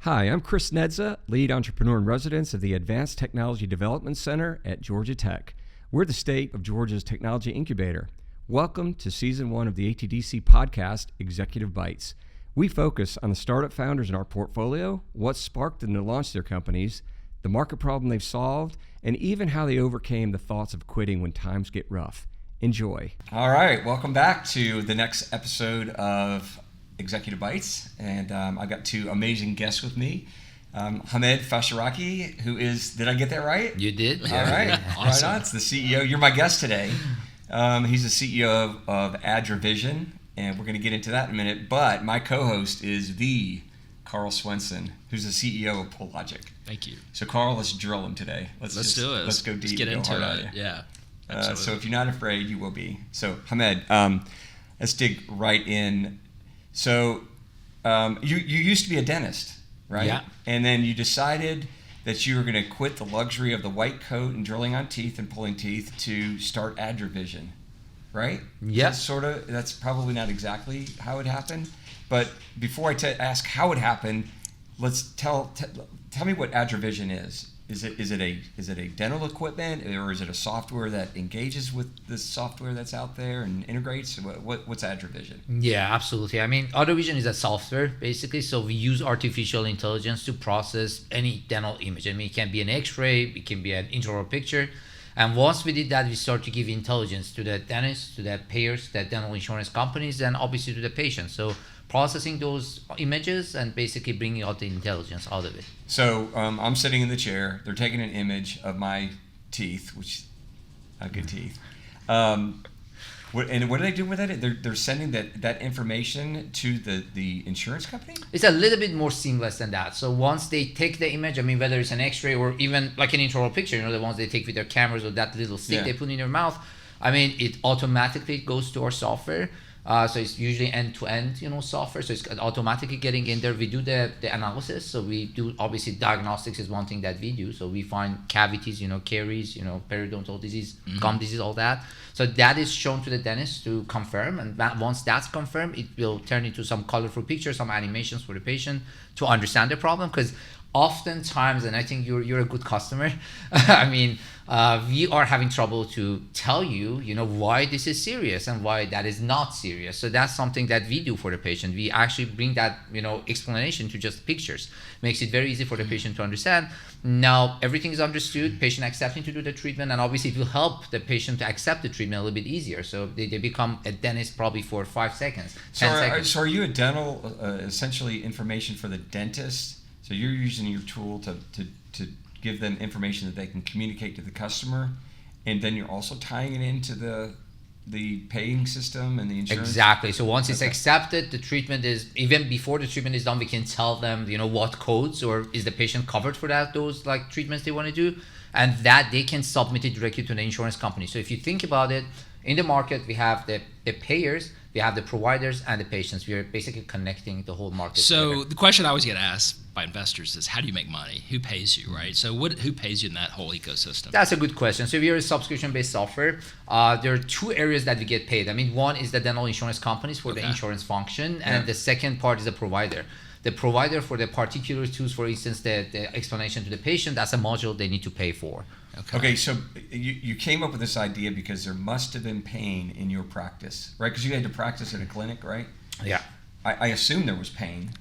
Hi, I'm Chris Nedza, lead entrepreneur in residence of the Advanced Technology Development Center at Georgia Tech. We're the state of Georgia's technology incubator. Welcome to Season 1 of the ATDC podcast, Executive Bytes. We focus on the startup founders in our portfolio, what sparked them to launch their companies, the market problem they've solved, and even how they overcame the thoughts of quitting when times get rough. Enjoy. All right, welcome back to the next episode of Executive Bytes, and I've got two amazing guests with me. Hamed Fesharaki, who is, did I get that right? You did. All right, Awesome. Right on. It's the CEO. You're my guest today. He's the CEO of AdraVision, and we're going to get into that in a minute. But my co-host is the Karl Swensen, who's the CEO of PullLogic. Thank you. So Karl, let's drill him today. Let's do it. Let's go deep. Let's get into hard it. Yeah. So if you're not afraid, you will be. So Hamed, let's dig right in. So you used to be a dentist, right? Yeah. And then you decided that you were going to quit the luxury of the white coat and drilling on teeth and pulling teeth to start AdraVision, right? Yeah. That's probably not exactly how it happened. But before I ask how it happened, let's tell me what AdraVision is. Is it a dental equipment, or is it a software that engages with the software that's out there and integrates? What's AdraVision? Yeah, absolutely. I mean, AdraVision is a software basically. So we use artificial intelligence to process any dental image. I mean, it can be an X-ray, it can be an intraoral picture. And once we did that, we start to give intelligence to the dentists, to the payers, the dental insurance companies, and obviously to the patients. So processing those images and basically bringing out the intelligence out of it. So I'm sitting in the chair. They're taking an image of my teeth, which are good teeth. What are they doing with that? They're sending that information to the insurance company? It's a little bit more seamless than that. So once they take the image, I mean, whether it's an X-ray or even like an intraoral picture, the ones they take with their cameras or that little stick they put in your mouth, I mean, it automatically goes to our software. So it's usually end-to-end, software. So it's automatically getting in there. We do the analysis. So we do, obviously, diagnostics is one thing that we do. So we find cavities, caries, periodontal disease, gum disease, all that. So that is shown to the dentist to confirm. And once that's confirmed, it will turn into some colorful pictures, some animations for the patient to understand the problem. Because oftentimes, and I think you're a good customer, I mean, we are having trouble to tell you, why this is serious and why that is not serious. So that's something that we do for the patient. We actually bring that, explanation to just pictures. Makes it very easy for the patient to understand. Now, everything is understood, patient accepting to do the treatment, and obviously it will help the patient to accept the treatment a little bit easier. So they become a dentist probably for 5 seconds, 10 seconds. So are you a dental, essentially information for the dentist? So you're using your tool to give them information that they can communicate to the customer, and then you're also tying it into the paying system and the insurance? Exactly. So once it's accepted, the treatment is, even before the treatment is done, we can tell them, what codes or is the patient covered for those like treatments they want to do, and that they can submit it directly to the insurance company. So if you think about it, in the market, we have the payers, we have the providers, and the patients. We are basically connecting the whole market. So together. the question I always get asked by investors is, how do you make money? Who pays you, right? So who pays you in that whole ecosystem? That's a good question. So if you're a subscription-based software, there are two areas that we get paid. I mean, one is the dental insurance companies for the insurance function, and the second part is the provider. The provider for the particular tools, for instance, the explanation to the patient, that's a module they need to pay for. Okay, so you came up with this idea because there must have been pain in your practice, right? Because you had to practice at a clinic, right? Yeah. I assume there was pain,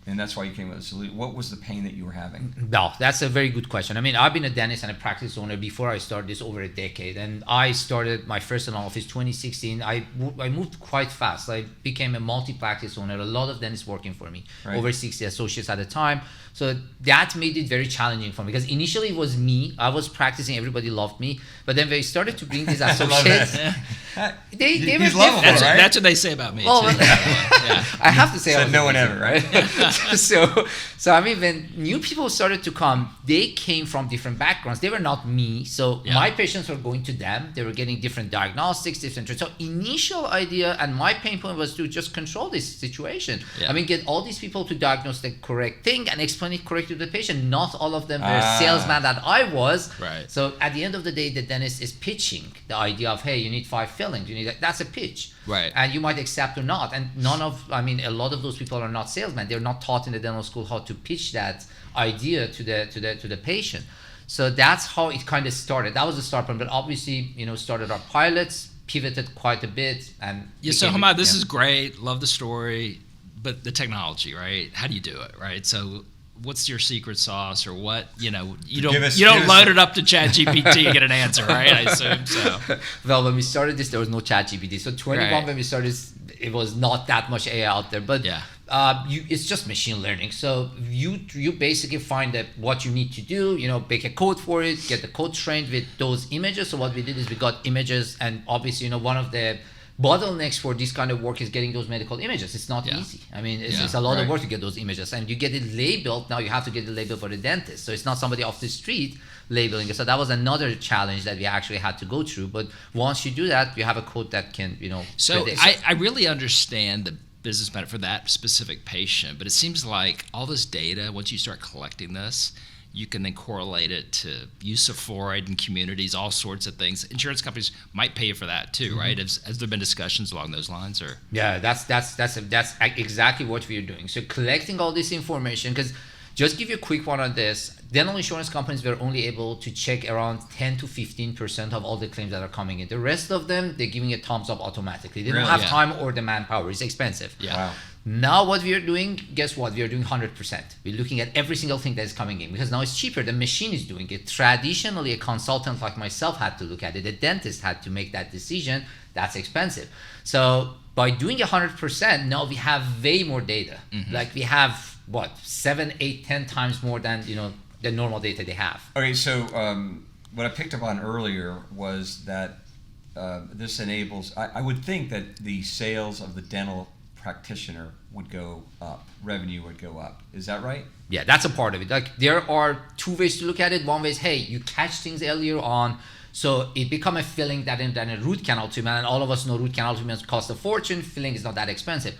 and that's why you came up with a solution. What was the pain that you were having? No, that's a very good question. I mean, I've been a dentist and a practice owner before I started this over a decade. And I started my first dental office 2016. I moved quite fast. I became a multi-practice owner. A lot of dentists working for me, over 60 associates at the time. So that made it very challenging for me, because initially it was me. I was practicing, everybody loved me. But then they started to bring these associates. they were lovable, right? That's what they say about me, too. Yeah. I have to say, said no one ever, right? So I mean, when new people started to come, they came from different backgrounds. They were not me. So my patients were going to them. They were getting different diagnostics, different treatments. So initial idea and my pain point was to just control this situation. I mean, get all these people to diagnose the correct thing and explain it correctly to the patient. Not all of them were salesman that I was. Right. So at the end of the day, the dentist is pitching the idea of, hey, you need 5 fillings. You need that's a pitch, right? And you might accept or not. And a lot of those people are not salesmen. They're not taught in the dental school how to pitch that idea to the patient. So that's how it kind of started. That was the start point. But obviously, started our pilots, pivoted quite a bit, and so Hamad, this is great. Love the story, but the technology, right? How do you do it, right? So what's your secret sauce, or what? You don't load it up to ChatGPT and get an answer, right? I assume so. Well, when we started this, there was no ChatGPT. So 21, right. When we started, it was not that much AI out there. But it's just machine learning. So you basically find that what you need to do, make a code for it, get the code trained with those images. So what we did is we got images, and obviously, one of the bottlenecks for this kind of work is getting those medical images. It's not easy. I mean, it's a lot of work to get those images, and you get it labeled. Now you have to get it labeled for the dentist. So it's not somebody off the street labeling it. So that was another challenge that we actually had to go through. But once you do that, you have a code that can, So predict. I really understand the business benefit for that specific patient, but it seems like all this data, once you start collecting this, you can then correlate it to use of fluoride in communities, all sorts of things. Insurance companies might pay you for that too, right? Has there been discussions along those lines, or? Yeah, that's exactly what we are doing. So collecting all this information, because just give you a quick one on this, dental insurance companies were only able to check around 10 to 15% of all the claims that are coming in. The rest of them, they're giving a thumbs up automatically. They don't have time or the manpower. It's expensive. Yeah. Wow. Now what we are doing, guess what? We are doing 100%. We're looking at every single thing that is coming in, because now it's cheaper. The machine is doing it. Traditionally, a consultant like myself had to look at it. A dentist had to make that decision. That's expensive. So by doing 100%, now we have way more data. Like we have 7, 8, 10 times more than the normal data they have. Okay, so what I picked up on earlier was that this enables. I would think that the sales of the dental practitioner would go up, revenue would go up. Is that right? Yeah, that's a part of it. Like there are two ways to look at it. One way is, hey, you catch things earlier on, so it become a filling than a root canal treatment. And all of us know root canal treatments cost a fortune. Filling is not that expensive,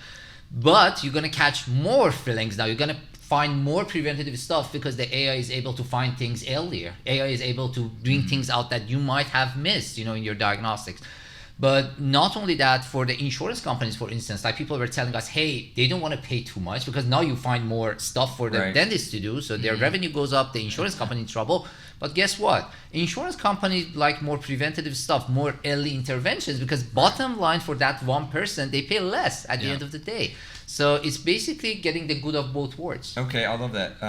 but you're gonna catch more fillings now. You're gonna find more preventative stuff because the AI is able to find things earlier. AI is able to bring things out that you might have missed, in your diagnostics. But not only that, for the insurance companies, for instance, like people were telling us, hey, they don't want to pay too much because now you find more stuff for the dentist to do. So their revenue goes up, the insurance company in trouble. But guess what? Insurance companies like more preventative stuff, more early interventions, because bottom line for that one person, they pay less at the end of the day. So it's basically getting the good of both worlds. Okay, I love that.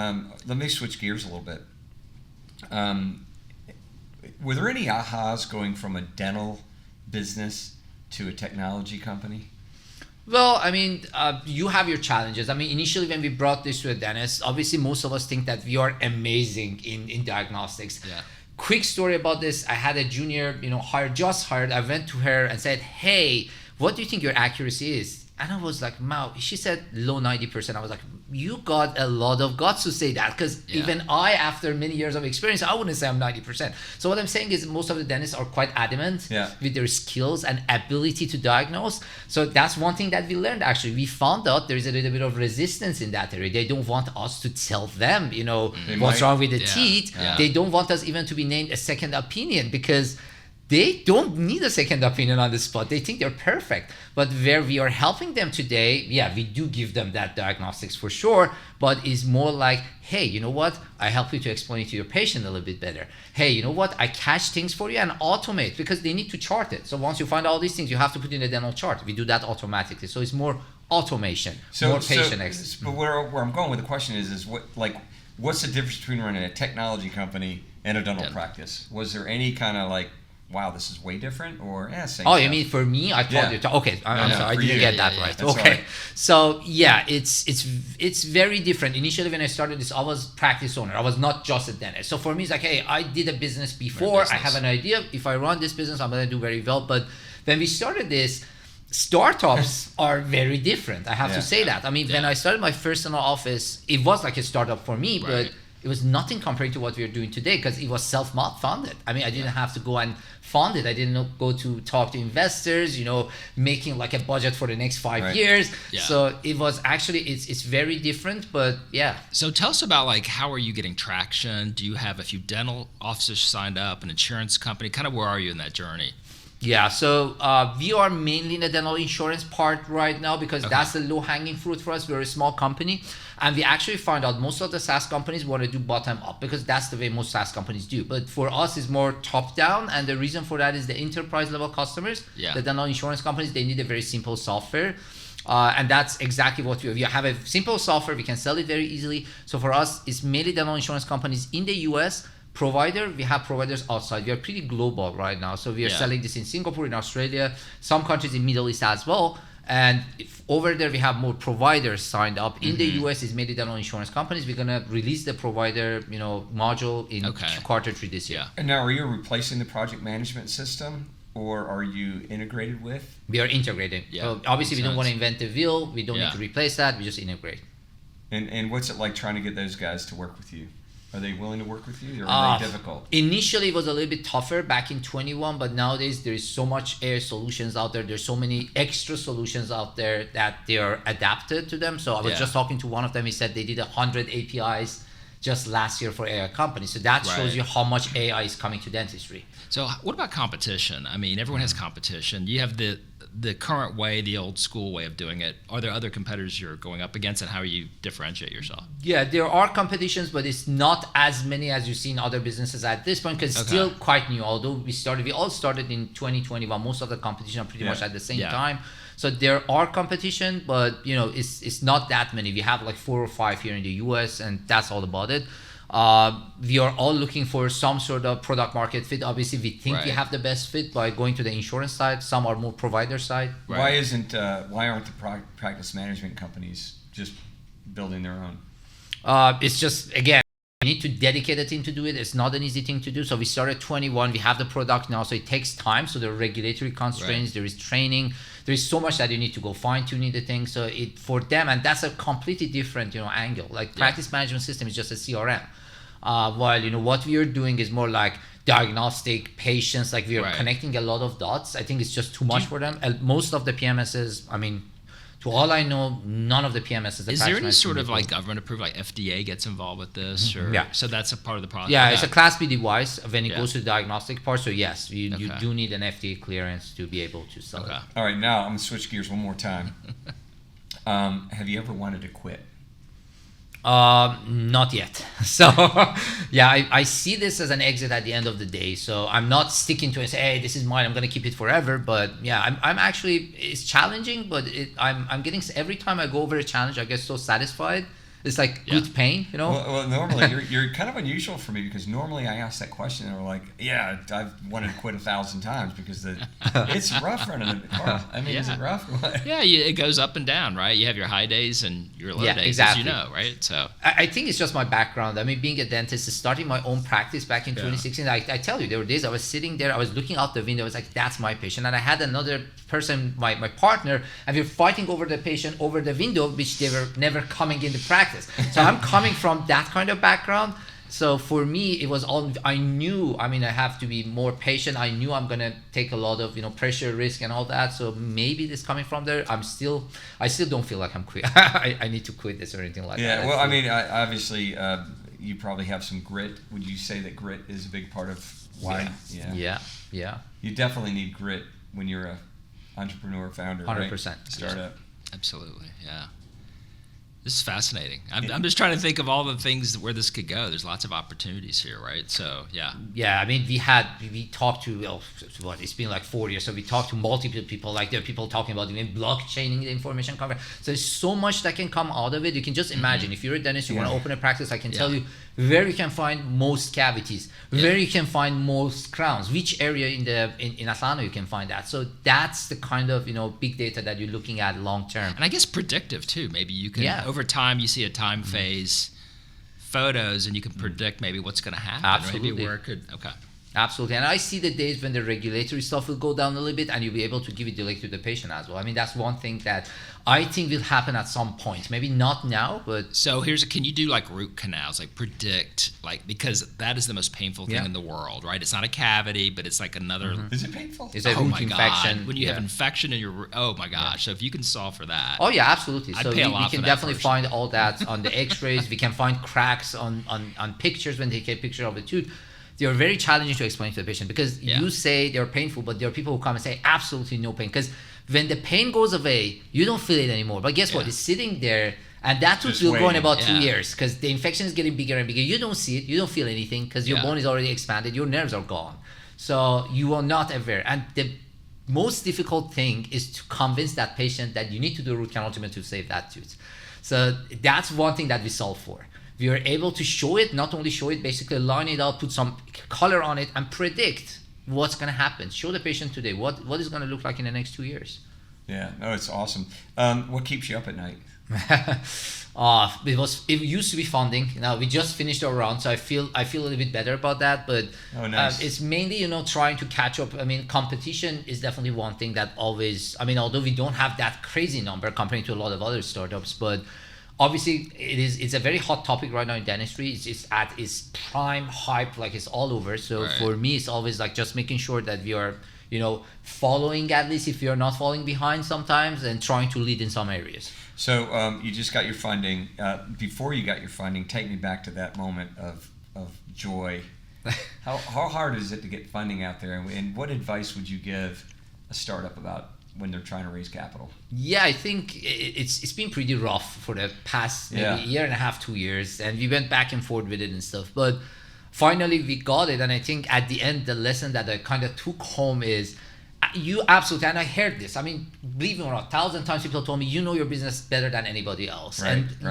Let me switch gears a little bit. Were there any ahas going from a dental business to a technology company? Well, I mean, you have your challenges. I mean, initially when we brought this to a dentist, obviously most of us think that we are amazing in diagnostics. Yeah. Quick story about this. I had a junior, just hired. I went to her and said, hey, what do you think your accuracy is? And I was like, wow. She said low 90%. I was like, you got a lot of guts to say that, because even I, after many years of experience, I wouldn't say I'm 90%. So what I'm saying is most of the dentists are quite adamant with their skills and ability to diagnose. So that's one thing that we learned, actually. We found out there is a little bit of resistance in that area. They don't want us to tell them, what's wrong with the teeth. Yeah. They don't want us even to be named a second opinion, because they don't need a second opinion on the spot. They think they're perfect. But where we are helping them today, we do give them that diagnostics for sure, but it's more like, hey, you know what? I help you to explain it to your patient a little bit better. Hey, you know what? I catch things for you and automate, because they need to chart it. So once you find all these things, you have to put in a dental chart. We do that automatically. So it's more automation, more patient access. But where I'm going with the question is what's the difference between running a technology company and a dental practice? Was there any kind of like, wow, this is way different, or same stuff? You mean for me? I told you. Okay, I'm sorry, I didn't get that right. That's okay, right. So it's very different. Initially, when I started this, I was practice owner. I was not just a dentist. So for me, it's like, hey, I did a business before. I have an idea. If I run this business, I'm gonna do very well. But when we started this, startups are very different. I have to say that. I mean, when I started my first dental office, it was like a startup for me, but it was nothing compared to what we are doing today, because it was self-funded. I mean, I didn't have to go and fund it. I didn't go to talk to investors, making like a budget for the next 5 years. Yeah. So it was actually, it's very different, but yeah. So tell us about like, how are you getting traction? Do you have a few dental offices signed up, an insurance company? Kind of where are you in that journey? Yeah, so we are mainly in the dental insurance part right now because that's the low-hanging fruit for us. We're a small company, and we actually found out most of the SaaS companies want to do bottom-up because that's the way most SaaS companies do. But for us, it's more top-down, and the reason for that is the enterprise-level customers, the dental insurance companies, they need a very simple software. And that's exactly what we have a simple software. We can sell it very easily. So for us, it's mainly dental insurance companies in the US. We have providers outside. We are pretty global right now. So we are selling this in Singapore, in Australia, some countries in Middle East as well. And over there, we have more providers signed up. In the US, it's mainly dental insurance companies. We're going to release the provider, module in Q3 this year. And now, are you replacing the project management system? Or are you integrated with? We are integrating. Yeah, so obviously, we don't want to invent the wheel. We don't need to replace that. We just integrate. And what's it like trying to get those guys to work with you? Are they willing to work with you, or are they difficult? Initially, it was a little bit tougher back in 21, but nowadays there is so much AI solutions out there. There's so many extra solutions out there that they are adapted to them. So I was just talking to one of them. He said they did 100 APIs just last year for AI companies. So that shows you how much AI is coming to dentistry. So what about competition? I mean, everyone has competition. You have the current way, the old school way of doing it. Are there other competitors you're going up against, and how you differentiate yourself? Yeah, there are competitions, but it's not as many as you see in other businesses at this point because it's still quite new. Although we all started in 2021. Most of the competition are pretty much at the same time. So there are competition, but it's not that many. We have like 4 or 5 here in the US, and that's all about it. We are all looking for some sort of product market fit. Obviously, we think we have the best fit by going to the insurance side. Some are more provider side. Why aren't the practice management companies just building their own? It's just, again, we need to dedicate a team to do it. It's not an easy thing to do. So we started 21. We have the product now, so it takes time. So there are regulatory constraints. There is training. There is so much that you need to go fine-tuning the thing. So for them, and that's a completely different angle. Like practice management system is just a CRM. While what we are doing is more like diagnostic patients. Like we are connecting a lot of dots. I think it's just too much for them. Most of the PMSs, I mean, to all I know, none of the PMSs. Is there any sort of like government approved, like FDA gets involved with this? Or, so that's a part of the process? Yeah, it's a Class B device when it goes to the diagnostic part. So yes, you do need an FDA clearance to be able to sell it. All right, now I'm going to switch gears one more time. Have you ever wanted to quit? Not yet. So I see this as an exit at the end of the day. So I'm not sticking to it and say, hey, this is mine, I'm going to keep it forever. But I'm actually, it's challenging, but I'm getting, every time I go over a challenge, I get so satisfied. It's like good pain, Well, normally you're kind of unusual for me because normally I ask that question and they're like, yeah, I've wanted to quit 1,000 times because it's rough running a car. I mean, is it rough? Yeah, it goes up and down, right? You have your high days and your low days, as you know, right? So I think it's just my background. I mean, being a dentist, starting my own practice back in 2016, I tell you, there were days I was sitting there, I was looking out the window, I was like, that's my patient. And I had another person, my partner, and we were fighting over the patient over the window, which they were never coming into practice. So I'm coming from that kind of background. So for me, it was all, I knew, I have to be more patient. I knew I'm going to take a lot of, pressure, risk and all that. So maybe this coming from there, I still don't feel like I'm quit. I need to quit this or anything like that. Yeah, well, obviously, you probably have some grit. Would you say that grit is a big part of why? Yeah. You definitely need grit when you're a entrepreneur, founder, 100%. Right? Startup. Absolutely, yeah. This is fascinating. I'm just trying to think of all the things where this could go. There's lots of opportunities here, right? So, yeah. Yeah, I mean, we talked to, it's been like 4 years, so we talked to multiple people. Like there are people talking about even blockchaining the information cover. So there's so much that can come out of it. You can just imagine, if you're a dentist, you want to open a practice, I can tell you where you can find most cavities, where you can find most crowns, which area in Atlanta you can find that. So that's the kind of big data that you're looking at long term. And I guess predictive too. Maybe you can over time you see a time phase photos and you can predict maybe what's going to happen. Absolutely. Maybe where it could. Okay. Absolutely. And I see the days when the regulatory stuff will go down a little bit and you'll be able to give it directly to the patient as well. I mean, that's one thing that I think will happen at some point. Maybe not now, but... So can you do like root canals, like predict, like, because that is the most painful thing in the world, right? It's not a cavity, but it's like another... Is it painful? It's a root infection. God. When you have infection in your... Oh my gosh. So if you can solve for that... Oh yeah, absolutely. I'd so pay a we lot can for that definitely first. find all that on the x-rays. We can find cracks on pictures when they take a picture of the tooth. they are very challenging to explain to the patient, because you say they're painful, but there are people who come and say absolutely no pain. Because when the pain goes away, you don't feel it anymore. But guess what? It's sitting there, and that tooth will go in about 2 years, because the infection is getting bigger and bigger. You don't see it. You don't feel anything, because your bone is already expanded. Your nerves are gone. So you are not aware. And the most difficult thing is to convince that patient that you need to do a root canal treatment to save that tooth. So that's one thing that we solve for. We are able to show it, not only show it, basically line it out, put some color on it, and predict what's going to happen. Show the patient today what is going to look like in the next 2 years. Yeah, no, it's awesome. What keeps you up at night? It used to be funding. Now we just finished our round, so I feel a little bit better about that. But it's mainly trying to catch up. I mean, competition is definitely one thing that always. I mean, although we don't have that crazy number compared to a lot of other startups, but obviously it's a very hot topic right now in dentistry. It's at its prime hype, like it's all over. So for me, it's always like just making sure that we are following, at least if you're not falling behind sometimes, and trying to lead in some areas. So you just got your funding. Before you got your funding, take me back to that moment of joy. How hard is it to get funding out there, and what advice would you give a startup about when they're trying to raise capital? Yeah, I think it's been pretty rough for the past maybe year and a half, 2 years, and we went back and forth with it and stuff. But finally we got it, and I think at the end the lesson that I kind of took home is you absolutely, and I heard this, I mean, believe me or not, 1,000 times people told me, you know your business better than anybody else.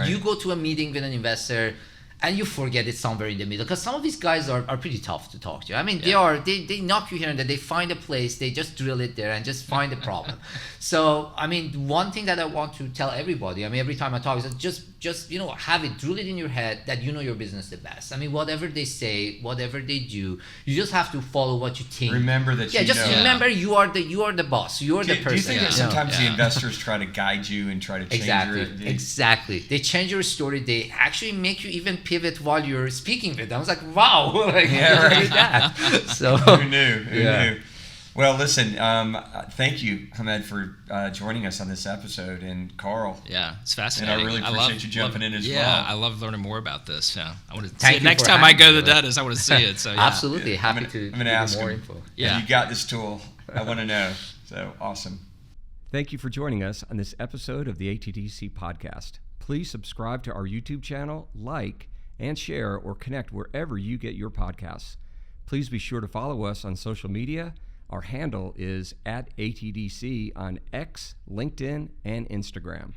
You go to a meeting with an investor and you forget it's somewhere in the middle, because some of these guys are pretty tough to talk to. I mean, they knock you here and there, they find a place, they just drill it there and just find a problem. So, I mean, one thing that I want to tell everybody, I mean, every time I talk, is that just have it, drill it in your head that you know your business the best. I mean, whatever they say, whatever they do, you just have to follow what you think. Remember that remember you are the boss. You're the person. Do you think that sometimes the investors try to guide you and try to change Exactly. They change your story. They actually make you even pivot while you're speaking with them. I was like, wow, like, that. So who knew? Well, listen, thank you, Hamed, for joining us on this episode, and Karl. Yeah, it's fascinating. And I really appreciate you jumping in as well. Yeah, I love learning more about this. Yeah, I want to see it. Next time I go to the dentist, I want to see it. So absolutely, happy to I'm gonna ask more him, info. Yeah, you got this tool. I want to know. So awesome. Thank you for joining us on this episode of the ATDC podcast. Please subscribe to our YouTube channel, like, and share or connect wherever you get your podcasts. Please be sure to follow us on social media. Our handle is @ATDC on X, LinkedIn, and Instagram.